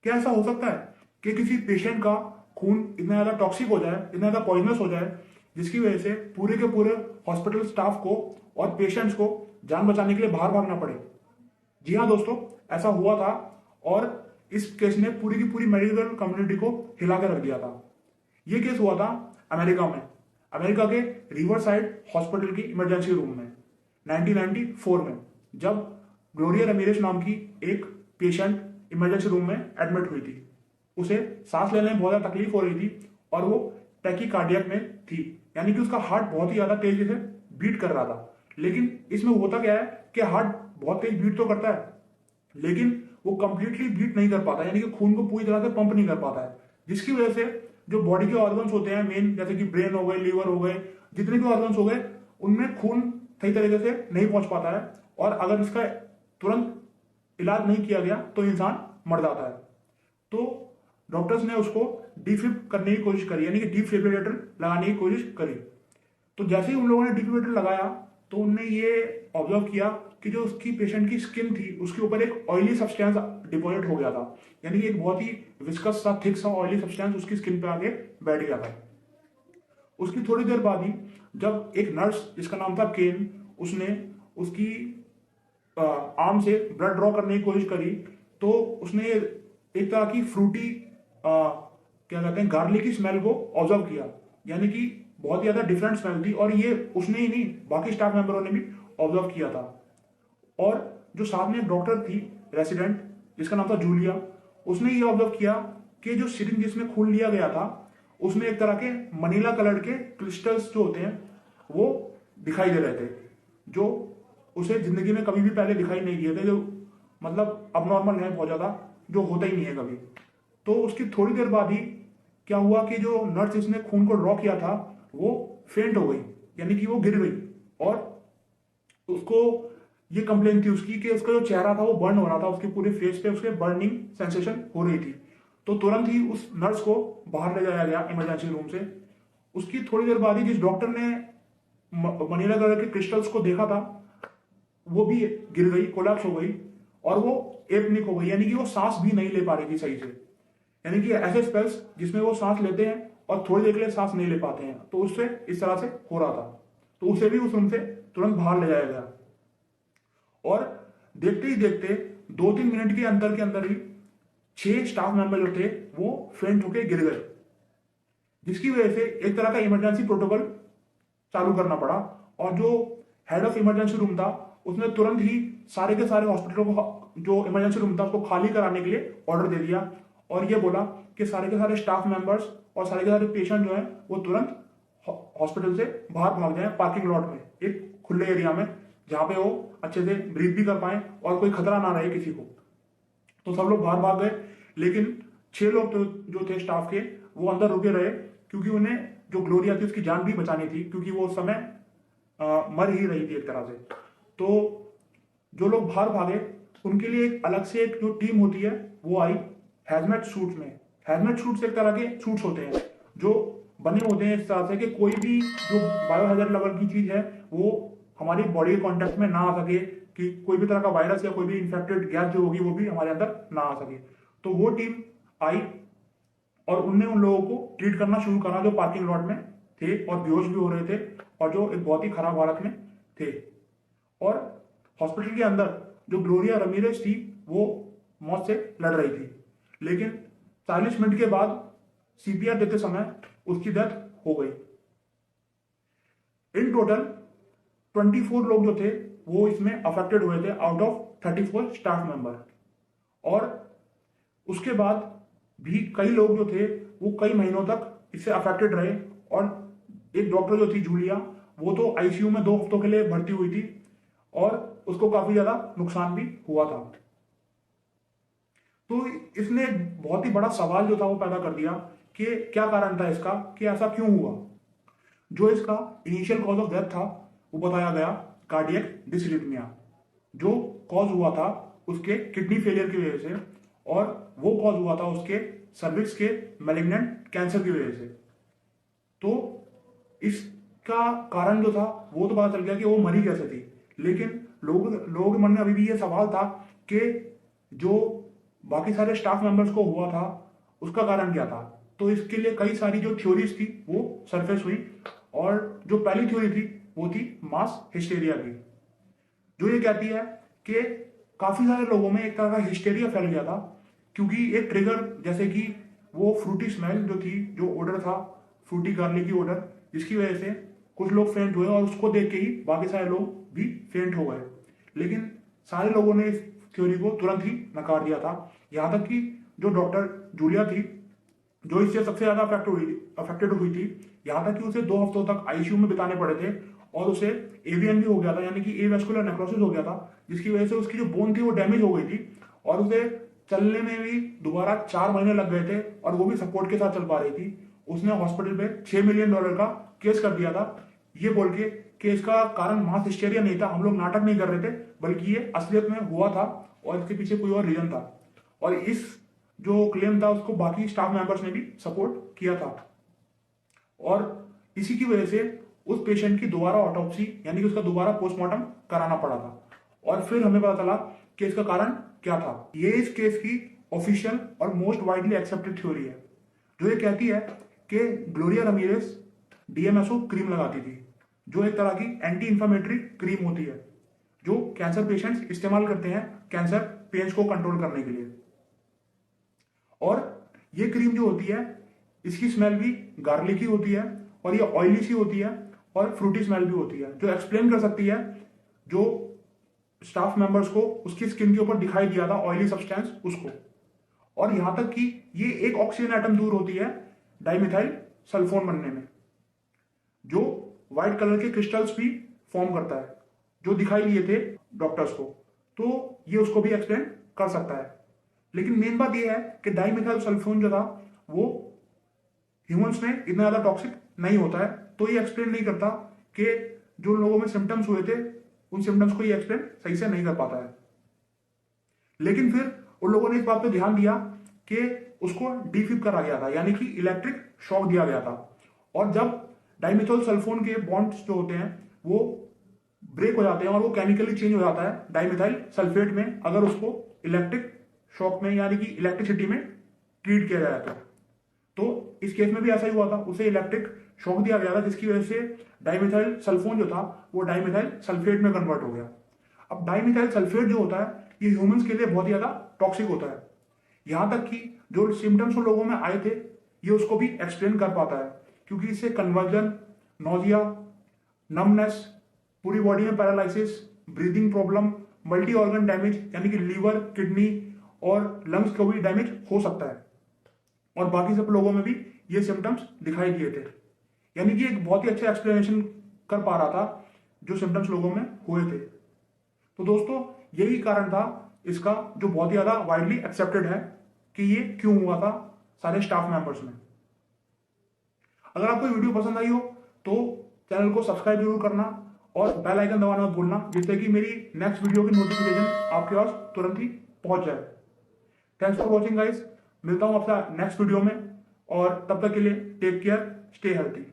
क्या ऐसा हो सकता है कि किसी पेशेंट का खून इतना ज्यादा टॉक्सिक हो जाए, इतना ज्यादा पॉइजनस हो जाए, जिसकी वजह से पूरे के पूरे हॉस्पिटल स्टाफ को और पेशेंट्स को जान बचाने के लिए बाहर भागना पड़े? जी हाँ दोस्तों, ऐसा हुआ था। और इस केस ने पूरी की पूरी मेडिकल कम्युनिटी को हिला कर रख दिया था। ये केस हुआ था अमेरिका में, अमेरिका के रिवर साइड हॉस्पिटल की इमरजेंसी रूम में 1994 में, जब ग्लोरिया रमीरेस नाम की एक पेशेंट इमरजेंसी रूम में एडमिट हुई थी। उसे सांस लेने में बहुत ज़्यादा तकलीफ हो रही थी और वो टैकीकार्डियक में थी, यानी कि उसका हार्ट बहुत ही ज़्यादा तेजी से बीट कर रहा था। लेकिन इसमें होता क्या है कि हार्ट बहुत तेज बीट तो करता है, लेकिन वो कंप्लीटली बीट नहीं कर पाता, यानी कि खून को पूरी तरह से पंप नहीं कर पाता है, जिसकी वजह से जो बॉडी के ऑर्गन्स होते हैं मेन, जैसे कि ब्रेन हो गए, लीवर हो गए, जितने भी ऑर्गन्स हो गए, उनमें खून सही तरीके से नहीं पहुंच पाता है। और अगर इसका तुरंत इलाज नहीं किया गया तो इंसान मर जाता है। तो डॉक्टर्स ने उसको डिफिब करने की कोशिश करी, यानी कि डिफिब्रिलेटर लगाने की कोशिश करी। तो जैसे ही उन लोगों ने डिफिब्रिलेटर लगाया तो उनने ये ऑब्जर्व किया कि जो उसकी पेशेंट की स्किन थी उसके ऊपर एक ऑयली सब्सटेंस डिपॉजिट हो गया था, यानी कि एक बहुत ही विस्कस सा थिक सा ऑयली सब्सटेंस उसकी स्किन पे आके बैठ गया था। उसकी थोड़ी देर बाद ही जब एक नर्स जिसका नाम था केन, उसने उसकी आर्म से ब्लड ड्रॉ करने की कोशिश करी, तो उसने एक तरह की फ्रूटी क्या कहते हैं गार्लिक स्मेल को ऑब्जर्व किया, यानी कि बहुत ही ज्यादा डिफरेंट स्मेल थी। और ये उसने ही नहीं, बाकी स्टाफ मेंबरों ने भी ऑब्जर्व किया था। और जो साथ में एक डॉक्टर थी रेसिडेंट, जिसका नाम था जूलिया, उसने ये ऑब्जर्व किया कि जो सिरिंज जिसमें खून लिया गया था उसमें एक तरह के मनीला कलर के क्रिस्टल्स जो होते हैं वो दिखाई दे रहे थे, जो उसे जिंदगी में कभी भी पहले दिखाई नहीं दिए थे, जो मतलब अबनॉर्मल है बहुत ज्यादा, जो होता ही नहीं है कभी। तो उसकी थोड़ी देर बाद ही क्या हुआ कि जो नर्स जिसने खून को ड्रॉ किया था वो फेंट हो गई, यानी कि वो गिर गई। और उसको ये कंप्लेन थी उसकी कि उसका जो चेहरा था वो बर्न हो रहा था, उसके पूरे फेस पे उसके बर्निंग सेंसेशन हो रही थी। तो तुरंत ही उस नर्स को बाहर ले जाया गया इमरजेंसी रूम से। उसकी थोड़ी देर बाद ही जिस डॉक्टर ने मनीला कलर के क्रिस्टल्स को देखा था वो भी गिर गई, कोलैप्स हो गई, और वो एपनिक हो गई, यानी कि वो सांस भी नहीं ले पा रही थी सही से। यानी कि ऐसे स्पेल्स जिसमें वो सांस लेते हैं और थोड़ी देर के लिए सांस नहीं ले पाते हैं, तो उससे इस तरह से हो रहा था। तो उसे भी उस रूम से तुरंत बाहर ले जाया गया। और देखते ही देखते 2-3 मिनट के अंदर ही 6 स्टाफ मेंबर जो थे वो फेंट होके गिर गए, जिसकी वजह से एक तरह का इमरजेंसी प्रोटोकॉल चालू करना पड़ा। और जो हेड ऑफ इमरजेंसी रूम था उसने तुरंत ही सारे के सारे हॉस्पिटलों को, जो इमरजेंसी रूम था उसको खाली कराने के लिए ऑर्डर दे दिया, और ये बोला कि सारे के सारे स्टाफ मेंबर्स और सारे के सारे पेशेंट जो हैं वो तुरंत हॉस्पिटल से बाहर भाग जाएं पार्किंग लॉट में, एक खुले एरिया में, जहां पे वो अच्छे से ब्रीथ भी कर पाए और कोई खतरा ना रहे किसी को। तो सब लोग बाहर भाग गए, लेकिन 6 लोग तो जो थे स्टाफ के वो अंदर रुके रहे, क्योंकि उन्हें जो ग्लोरिया थी उसकी जान भी बचानी थी, क्योंकि वो उस समय मर ही रही थी एक तरह से। तो जो लोग बाहर भागे उनके लिए एक अलग से एक जो टीम होती है वो आई हैजमेट सूट्स में। हैजमेट सूट्स एक तरह के सूट्स होते हैं जो बने होते हैं इस तरह से कि कोई भी जो बायोहैजर्ड लेवल की चीज है वो हमारी बॉडी के कांटेक्ट में ना आ सके, कि कोई भी तरह का वायरस या कोई भी इन्फेक्टेड गैस जो होगी वो भी हमारे अंदर ना आ सके। तो वो टीम आई और उनने उन लोगों को ट्रीट करना शुरू करा जो पार्किंग लॉट में थे और बेहोश भी हो रहे थे और जो एक बहुत ही खराब हालत में थे। और हॉस्पिटल के अंदर जो ग्लोरिया रमीरेज थी वो मौत से लड़ रही थी, लेकिन 40 मिनट के बाद सीपीआर देते समय उसकी डेथ हो गई। इन टोटल 24 लोग जो थे वो इसमें अफेक्टेड हुए थे आउट ऑफ 34 स्टाफ मेंबर। और उसके बाद भी कई लोग जो थे वो कई महीनों तक इससे अफेक्टेड रहे। और एक डॉक्टर जो थी जूलिया, वो तो आईसीयू में 2 हफ्तों के लिए भर्ती हुई थी और उसको काफी ज्यादा नुकसान भी हुआ था। तो इसने बहुत ही बड़ा सवाल जो था वो पैदा कर दिया कि क्या कारण था इसका, कि ऐसा क्यों हुआ। जो इसका इनिशियल कॉज ऑफ डेथ था वो बताया गया कार्डियक डिसरिथमिया, जो कॉज हुआ था उसके किडनी फेलियर की वजह से, और वो कॉज हुआ था उसके सर्विक्स के मैलिग्नेंट कैंसर की वजह से। तो इसका कारण जो था वो तो पता चल गया कि वो मरी कैसे थी, लेकिन लोगों के मन में अभी भी ये सवाल था कि जो बाकी सारे स्टाफ मेंबर्स को हुआ था, उसका कारण क्या था। तो इसके लिए कई सारी जो थ्योरीज थी वो सरफेस हुई, और जो पहली थ्योरी थी वो थी मास हिस्टेरिया की, जो ये कहती है कि काफी सारे लोगों में एक तरह का हिस्टेरिया फैल गया था, क्योंकि एक ट्रिगर जैसे कि वो फ्रूटी स्मेल जो थी, जो ओडर था फ्रूटी गार्लिक की ओडर, जिसकी वजह से कुछ लोग फेंट हुए और उसको देख के ही बाकी सारे लोग भी फेंट हो गए। लेकिन सारे लोगों ने इस थ्योरी को तुरंत ही नकार दिया था, यहाँ तक कि जो डॉक्टर जूलिया थी, जो इससे सबसे ज्यादा अफेक्टेड हुई थी, यहाँ तक कि उसे 2 हफ्तों तक आईसीयू में बिताने पड़े थे, और उसे एवीएन भी हो गया था, यानी कि एवेस्कुलर नेक्रोसिस हो गया था, जिसकी वजह से उसकी जो बोन थी वो डैमेज हो गई थी, और उसे चलने में भी दोबारा 4 महीने लग गए थे, और वो भी सपोर्ट के साथ चल पा रही थी। उसने हॉस्पिटल पे $6 मिलियन का केस कर दिया था, ये बोल के कि इसका कारण मास हिस्टेरिया नहीं था, हम लोग नाटक नहीं कर रहे थे, बल्कि ये असलियत में हुआ था और इसके पीछे कोई और रीजन था। और इस जो क्लेम था उसको बाकी स्टाफ मेंबर्स ने भी सपोर्ट किया था, और इसी की वजह से उस पेशेंट की दोबारा ऑटोप्सी यानी कि उसका दोबारा पोस्टमार्टम कराना पड़ा था, और फिर हमें पता चला कि इसका कारण क्या था। ये इस केस की ऑफिशियल और मोस्ट वाइडली एक्सेप्टेड थ्योरी है, जो ये कहती है कि ग्लोरिया रमीरेस डीएमएसओ क्रीम लगाती थी, जो एक तरह की एंटी इंफ्लेमेटरी क्रीम होती है, जो कैंसर पेशेंट्स इस्तेमाल करते हैं कैंसर पेन्स को कंट्रोल करने के लिए। और ये क्रीम जो होती है, इसकी स्मेल भी गार्लिकी होती है, और ये ऑयली सी होती है, और फ्रूटी स्मेल भी होती है, जो एक्सप्लेन कर सकती है जो स्टाफ मेंबर्स को उसकी स्किन के ऊपर दिखाई दिया था ऑयली सब्सटेंस उसको। और यहां तक कि ये एक ऑक्सीजन एटम दूर होती है डाइमिथाइल सल्फोन बनने में, जो व्हाइट कलर के क्रिस्टल्स भी फॉर्म करता है, जो दिखाई दिए थे डॉक्टर्स को। तो ये उसको भी एक्सप्लेन कर सकता है। लेकिन मेन बात यह है कि डाइमिथाइल सल्फोन जो था वो ह्यूमंस में इतना ज्यादा टॉक्सिक नहीं होता है, तो ये एक्सप्लेन नहीं करता कि जो लोगों में सिम्टम्स हुए थे उन सिम्टम्स को ये एक्सप्लेन सही से नहीं कर पाता है। लेकिन फिर उन लोगों ने इस बात पे ध्यान दिया कि उसको डीफिब करा गया था, यानी कि इलेक्ट्रिक शॉक दिया गया था, और जब डाइमिथाइल सल्फोन के बॉन्ड्स जो होते हैं वो ब्रेक हो जाते हैं और वो केमिकली चेंज हो जाता है डाइमिथाइल सल्फेट में, अगर उसको इलेक्ट्रिक शॉक में यानी कि इलेक्ट्रिसिटी में ट्रीट किया जाए तो इस केस में भी ऐसा ही हुआ था, उसे इलेक्ट्रिक शॉक दिया गया था, जिसकी वजह से डाइमिथाइल सल्फोन जो था वो डाइमिथाइल सल्फेट में कन्वर्ट हो गया। अब डाइमिथाइल सल्फेट जो होता है ये ह्यूमंस के लिए बहुत ही ज्यादा टॉक्सिक होता है, यहां तक कि जो सिम्टम्स उन लोगों में आए थे ये उसको भी एक्सप्लेन कर पाता है, क्योंकि इससे कन्वर्जन, नोजिया, नमनेस, पूरी बॉडी में paralysis, breathing problem, multi organ damage यानी कि लीवर, किडनी और लंग्स को भी डैमेज हो सकता है, और बाकी सब लोगों में भी ये सिम्टम्स दिखाई दिए थे। यानी कि एक बहुत ही अच्छा एक्सप्लेनेशन कर पा रहा था जो सिम्टम्स लोगों में हुए थे। तो दोस्तों यही कारण था इसका, जो बहुत ही ज्यादा वाइडली एक्सेप्टेड है कि ये क्यों हुआ था सारे स्टाफ मेंबर्स में। अगर आपको वीडियो पसंद आई हो तो चैनल को सब्सक्राइब जरूर करना और बेल आइकन दबाना मत भूलना, जिससे कि मेरी नेक्स्ट वीडियो की नोटिफिकेशन आपके पास तुरंत ही पहुंच जाए। थैंक्स फॉर वॉचिंग गाइस, मिलता हूं आपसे नेक्स्ट वीडियो में, और तब तक के लिए टेक केयर, स्टे हेल्थी।